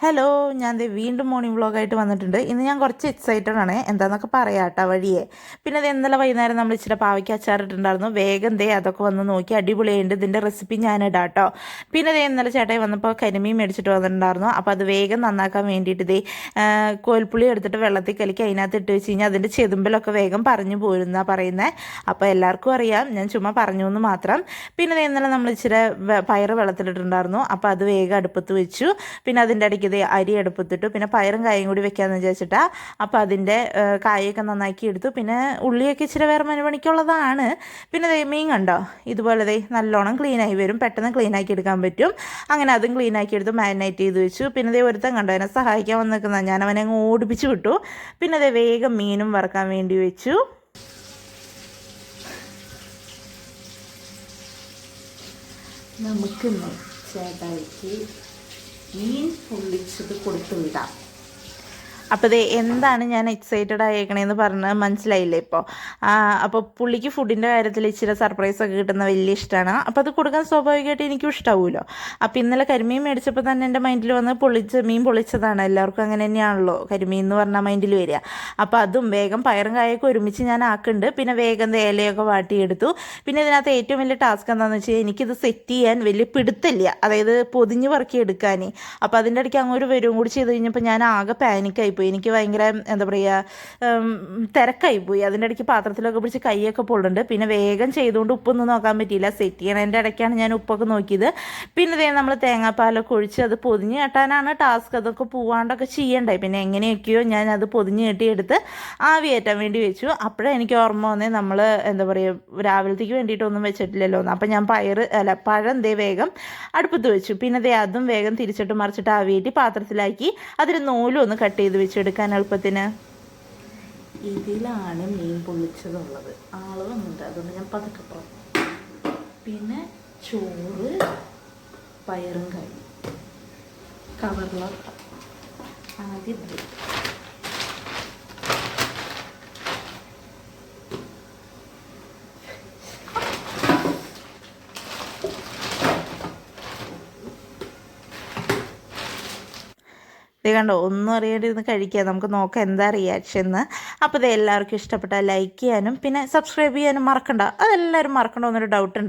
Hello, ഞാൻ ദേ വീണ്ടും morning വ്ളോഗായിട്ട് വന്നിട്ടുണ്ട്. ഇന്ന് ഞാൻ കുറച്ച് എക്സൈറ്റഡ് ആണ്, എന്താണെന്നൊക്കെ പറയാം കേട്ടോ വഴിയേ. പിന്നെ അത് ഇന്നലെ വൈകുന്നേരം നമ്മൾ ഇച്ചിരി പാവയ്ക്ക അച്ചാറിട്ടുണ്ടായിരുന്നു. വേഗം ദേ അതൊക്കെ വന്ന് നോക്കി, അടിപൊളിയുണ്ട്. ഇതിൻ്റെ റെസിപ്പി ഞാൻ ഇടാം കേട്ടോ. പിന്നെ ദേ ഇന്നലെ ചേട്ടായി വന്നപ്പോൾ കരിമീൻ മേടിച്ചിട്ട് വന്നിട്ടുണ്ടായിരുന്നു. അപ്പോൾ അത് വേഗം നന്നാക്കാൻ വേണ്ടിയിട്ട് ദേ കോൽപ്പുളി എടുത്തിട്ട് വെള്ളത്തിൽ കലക്കി അതിനകത്ത് ഇട്ട് വെച്ച് കഴിഞ്ഞാൽ അതിൻ്റെ ചെതുമ്പലൊക്കെ വേഗം പറഞ്ഞു പോരുന്നാണ് പറയുന്നത്. അപ്പോൾ എല്ലാവർക്കും അറിയാം, ഞാൻ ചുമ്മാ പറഞ്ഞു എന്ന് മാത്രം. പിന്നെ ദേ ഇന്നലെ നമ്മൾ ഇച്ചിരി പയറ് വെള്ളത്തിലിട്ടുണ്ടായിരുന്നു. അപ്പോൾ അത് വേഗം അടുപ്പത്ത് വെച്ചു. പിന്നെ അതിൻ്റെ ഇടയ്ക്ക് അരി അടുപ്പത്തിട്ടു. പിന്നെ പയറും കായും കൂടി വെക്കാമെന്ന് വിചാരിച്ചിട്ടാ. അപ്പോൾ അതിൻ്റെ കായൊക്കെ നന്നാക്കി എടുത്തു. പിന്നെ ഉള്ളിയൊക്കെ ഇച്ചിരി വേറെ മണിക്കുള്ളതാണ്. പിന്നെ മീൻ കണ്ടോ, ഇതുപോലെ നല്ലോണം ക്ലീനായി വരും, പെട്ടെന്ന് ക്ലീനാക്കി എടുക്കാൻ പറ്റും. അങ്ങനെ അതും ക്ലീനാക്കി എടുത്ത് മാരിനേറ്റ് ചെയ്ത് വെച്ചു. പിന്നെ ഒരുത്തൻ കണ്ടോ എന്നെ സഹായിക്കാൻ വന്നിരിക്കുന്നത്, ഞാൻ അവനെ അങ്ങ് ഓടിപ്പിച്ച് വിട്ടു. പിന്നെ വേഗം മീനും വറുക്കാൻ വേണ്ടി വെച്ചു. നമുക്ക് ചേട്ടായിക്ക് മീൻ പൊള്ളിച്ചത് കൊടുത്തു വിടാം. അപ്പോൾ എന്താണ് ഞാൻ എക്സൈറ്റഡ് ആയേക്കണേന്ന് പറഞ്ഞ് മനസ്സിലായില്ലേ ഇപ്പോൾ. അപ്പോൾ പുള്ളിക്ക് ഫുഡിൻ്റെ കാര്യത്തിൽ ഇച്ചിരി സർപ്രൈസൊക്കെ കിട്ടുന്ന വലിയ ഇഷ്ടമാണ്. അപ്പോൾ അത് കൊടുക്കാൻ സ്വാഭാവികമായിട്ട് എനിക്കും ഇഷ്ടമാവുമല്ലോ. അപ്പോൾ ഇന്നലെ കരിമീൻ മേടിച്ചപ്പോൾ തന്നെ എൻ്റെ മൈൻഡിൽ വന്ന് മീൻ പൊള്ളിച്ചതാണ്. എല്ലാവർക്കും അങ്ങനെ തന്നെയാണല്ലോ കരിമീൻ എന്ന് പറഞ്ഞാൽ മൈൻഡിൽ വരിക. അപ്പോൾ അതും വേഗം പയറും കായൊക്കെ ഒരുമിച്ച് ഞാൻ ആക്കുന്നുണ്ട്. പിന്നെ വേഗം ഇലയൊക്കെ വാട്ടിയെടുത്തു. പിന്നെ ഇതിനകത്ത് ഏറ്റവും വലിയ ടാസ്ക് എന്താണെന്ന് വെച്ചാൽ എനിക്കിത് സെറ്റ് ചെയ്യാൻ വലിയ പിടുത്തില്ല, അതായത് പൊതിഞ്ഞ് പറക്കി എടുക്കാൻ. അപ്പോൾ അതിൻ്റെ ഇടയ്ക്ക് അങ്ങോട്ട് വരും കൂടി ചെയ്ത് കഴിഞ്ഞപ്പോൾ ഞാൻ ആകെ പാനിക്കായിപ്പോയി. എനിക്ക് ഭയങ്കര എന്താ പറയുക, തിരക്കായിപ്പോയി. അതിൻ്റെ ഇടയ്ക്ക് പാത്രത്തിലൊക്കെ പിടിച്ച് കൈയൊക്കെ പൊള്ളുന്നുണ്ട്. പിന്നെ വേഗം ചെയ്തുകൊണ്ട് ഉപ്പൊന്നും നോക്കാൻ പറ്റിയില്ല, സെറ്റ് ചെയ്യണതിൻ്റെ ഇടയ്ക്കാണ് ഞാൻ ഉപ്പൊക്കെ നോക്കിയത്. പിന്നെ നമ്മൾ തേങ്ങാപ്പാലൊക്കെ ഒഴിച്ച് അത് പൊതിഞ്ഞ് കെട്ടാനാണ് ടാസ്ക്. അതൊക്കെ പോവാണ്ടൊക്കെ ചെയ്യണ്ടായി. പിന്നെ എങ്ങനെയൊക്കെയോ ഞാൻ അത് പൊതിഞ്ഞ് കെട്ടിയെടുത്ത് ആവി കയറ്റാൻ വേണ്ടി വെച്ചു. അപ്പോഴേ എനിക്ക് ഓർമ്മ വന്നേ, നമ്മൾ എന്താ പറയുക രാവിലത്തേക്ക് വേണ്ടിയിട്ടൊന്നും വെച്ചിട്ടില്ലല്ലോ എന്ന്. അപ്പം ഞാൻ പഴം വേഗം അടുപ്പത്ത് വെച്ചു. പിന്നെ അതും വേഗം തിരിച്ചിട്ട് മറിച്ചിട്ട് ആവിയേറ്റി പാത്രത്തിലാക്കി അതിൽ നൂലും ഒന്ന് കട്ട് ചെയ്ത് വെച്ചെടുക്കാൻ എളുപ്പത്തിന്. ഇതിലാണ് മീൻ പൊള്ളിച്ചതുള്ളത്. ആള് വന്നിട്ട് അതുകൊണ്ട് ഞാൻ പതുക്കെ പറഞ്ഞു. പിന്നെ ചോറ്, പയറും കറി കവറിലോട്ട് ആദ്യം ഇത് കണ്ടോ, ഒന്നും അറിയാണ്ടിരുന്ന് കഴിക്കുക. നമുക്ക് നോക്കാം എന്താ റിയാക്ഷൻ എന്ന്. അപ്പോൾ എല്ലാവർക്കും ഇഷ്ടപ്പെട്ടാൽ ലൈക്ക് ചെയ്യാനും പിന്നെ സബ്സ്ക്രൈബ് ചെയ്യാനും മറക്കണ്ട. അതെല്ലാവരും മറക്കണമെന്നൊരു ഡൗട്ടുണ്ട്.